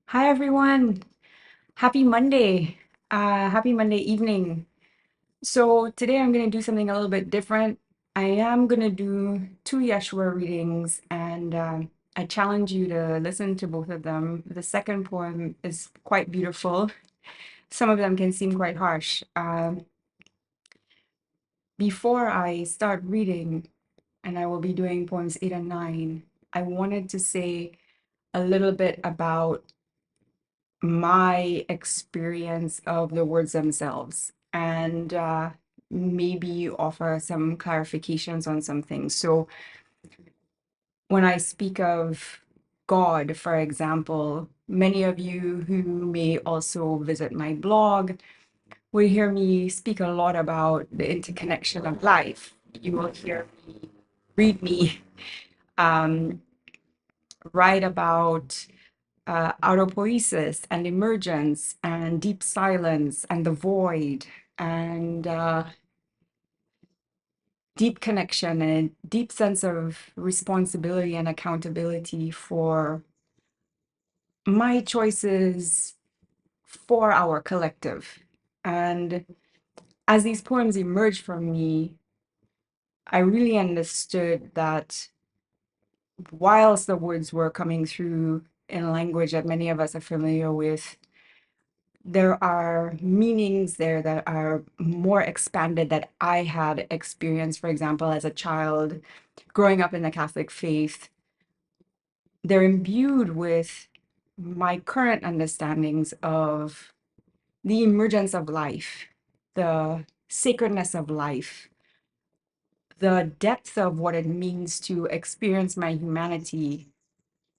Hi everyone. Happy Monday. Happy Monday evening. So today I'm going to do something a little bit different. I am going to do two Yeshua readings and I challenge you to listen to both of them. The second poem is quite beautiful. Some of them can seem quite harsh. Before I start reading, and I will be doing poems 8 and 9, I wanted to say a little bit about my experience of the words themselves and maybe offer some clarifications on some things. So, when I speak of God, for example, many of you who may also visit my blog will hear me speak a lot about the interconnection of life. You will hear me, read me, um, write about autopoiesis and emergence and deep silence and the void and deep connection and deep sense of responsibility and accountability for my choices for our collective. And as these poems emerged from me, I really understood that whilst the words were coming through in language that many of us are familiar with, there are meanings there that are more expanded that I had experienced, for example, as a child growing up in the Catholic faith. They're imbued with my current understandings of the emergence of life, the sacredness of life, the depth of what it means to experience my humanity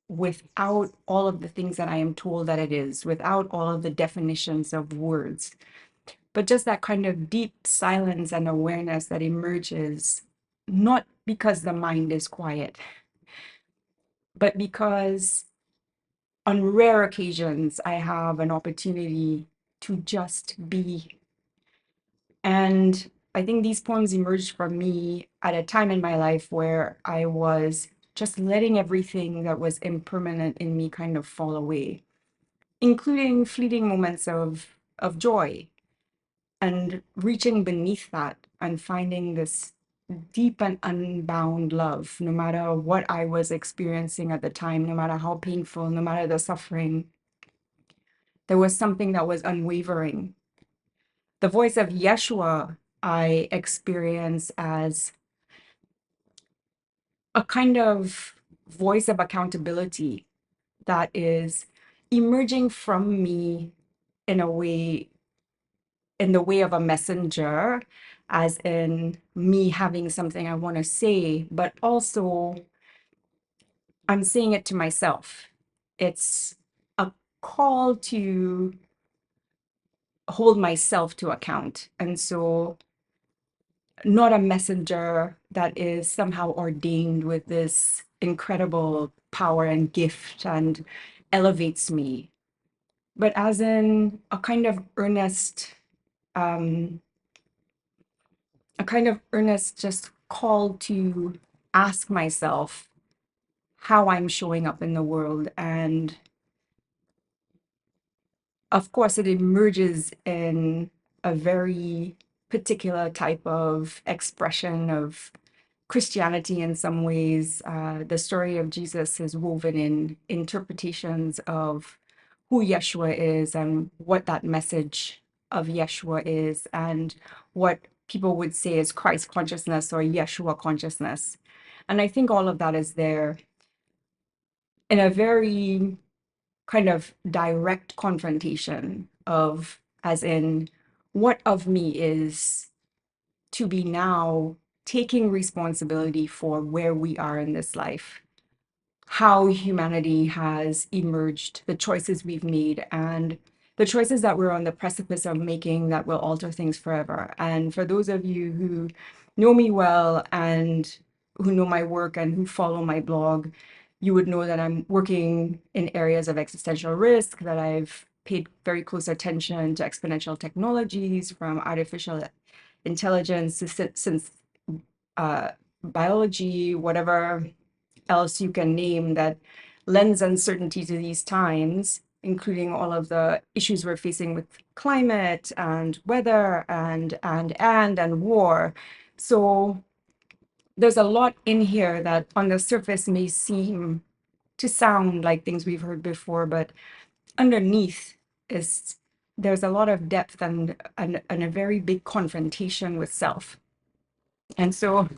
without all of the things that I am told that it is, without all of the definitions of words. But just that kind of deep silence and awareness that emerges, not because the mind is quiet, but because on rare occasions I have an opportunity to just be. And I think these poems emerged from me at a time in my life where I was just letting everything that was impermanent in me kind of fall away, including fleeting moments of joy, and reaching beneath that and finding this deep and unbound love, no matter what I was experiencing at the time, no matter how painful, no matter the suffering, there was something that was unwavering. The voice of Yeshua I experience as a kind of voice of accountability that is emerging from me in a way, in the way of a messenger, as in me having something I want to say, but also I'm saying it to myself. It's a call to hold myself to account. And so, not a messenger that is somehow ordained with this incredible power and gift and elevates me, but as in a kind of earnest, um, just call to ask myself how I'm showing up in the world. And of course, it emerges in a very particular type of expression of Christianity in some ways. The story of Jesus is woven in interpretations of who Yeshua is and what that message of Yeshua is, and what people would say is Christ consciousness or Yeshua consciousness. And I think all of that is there in a very kind of direct confrontation of, as in, what of me is to be now taking responsibility for where we are in this life, how humanity has emerged, the choices we've made, and the choices that we're on the precipice of making that will alter things forever. And for those of you who know me well and who know my work and who follow my blog, you would know that I'm working in areas of existential risk, that I've paid very close attention to exponential technologies, from artificial intelligence to since biology, whatever else you can name that lends uncertainty to these times, including all of the issues we're facing with climate and weather and war. So there's a lot in here that on the surface may seem to sound like things we've heard before, but underneath is there's a lot of depth and a very big confrontation with self. And so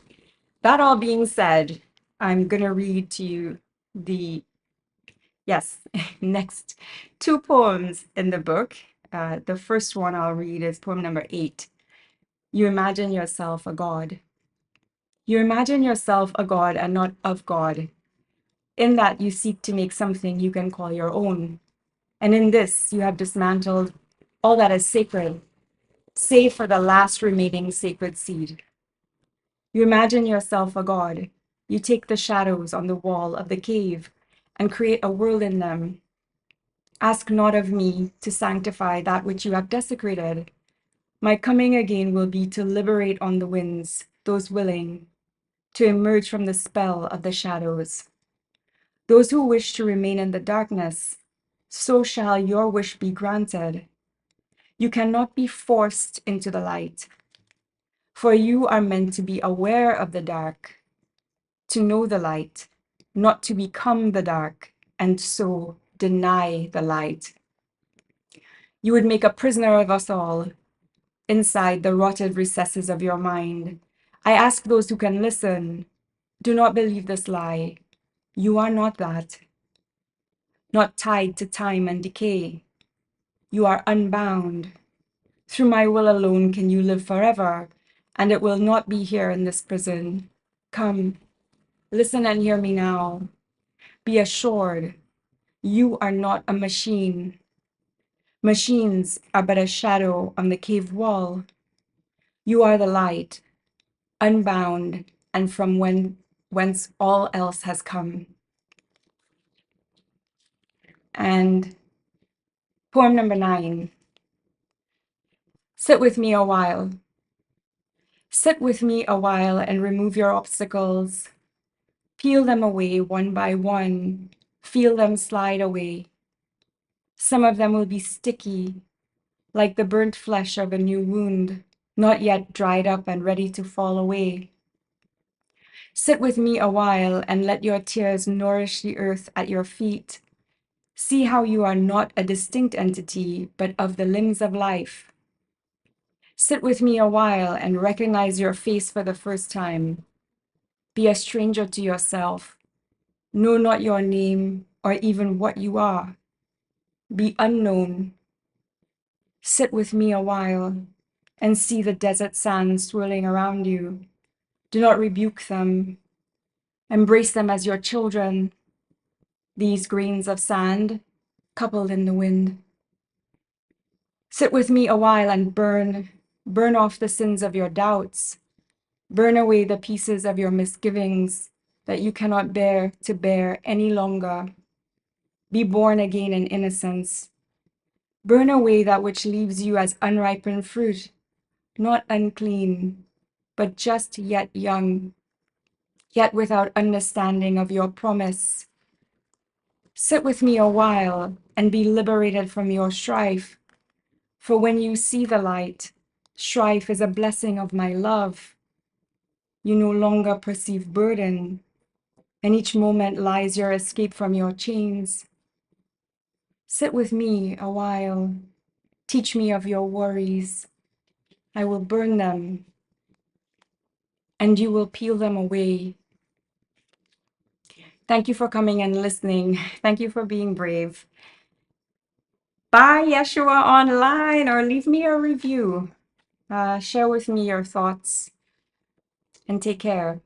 that all being said, I'm going to read to you the, yes, next two poems in the book. The first one I'll read is poem number 8. You imagine yourself a god. You imagine yourself a god and not of God. In that you seek to make something you can call your own. And in this you have dismantled all that is sacred, save for the last remaining sacred seed. You imagine yourself a god. You take the shadows on the wall of the cave and create a world in them. Ask not of me to sanctify that which you have desecrated. My coming again will be to liberate on the winds those willing to emerge from the spell of the shadows. Those who wish to remain in the darkness, so shall your wish be granted. You cannot be forced into the light, for you are meant to be aware of the dark, to know the light, not to become the dark, and so deny the light. You would make a prisoner of us all inside the rotted recesses of your mind. I ask those who can listen, do not believe this lie. You are not that, not tied to time and decay. You are unbound. Through my will alone can you live forever, and it will not be here in this prison. Come, listen and hear me now. Be assured, you are not a machine. Machines are but a shadow on the cave wall. You are the light, unbound, and from whence all else has come. And poem number 9. Sit with me a while. Sit with me a while and remove your obstacles. Peel them away one by one. Feel them slide away. Some of them will be sticky, like the burnt flesh of a new wound, not yet dried up and ready to fall away. Sit with me a while and let your tears nourish the earth at your feet. See how you are not a distinct entity, but of the limbs of life. Sit with me a while and recognize your face for the first time. Be a stranger to yourself. Know not your name or even what you are. Be unknown. Sit with me a while and see the desert sand swirling around you. Do not rebuke them. Embrace them as your children, these grains of sand coupled in the wind. Sit with me a while and burn off the sins of your doubts. Burn away the pieces of your misgivings that you cannot bear to bear any longer. Be born again in innocence. Burn away that which leaves you as unripened fruit, not unclean, but just yet young, yet without understanding of your promise. Sit with me a while and be liberated from your strife. For when you see the light, strife is a blessing of my love. You no longer perceive burden, and each moment lies your escape from your chains. Sit with me a while. Teach me of your worries. I will burn them, and you will peel them away. Thank you for coming and listening. Thank you for being brave. Buy Yeshua online or leave me a review. Share with me your thoughts, and take care.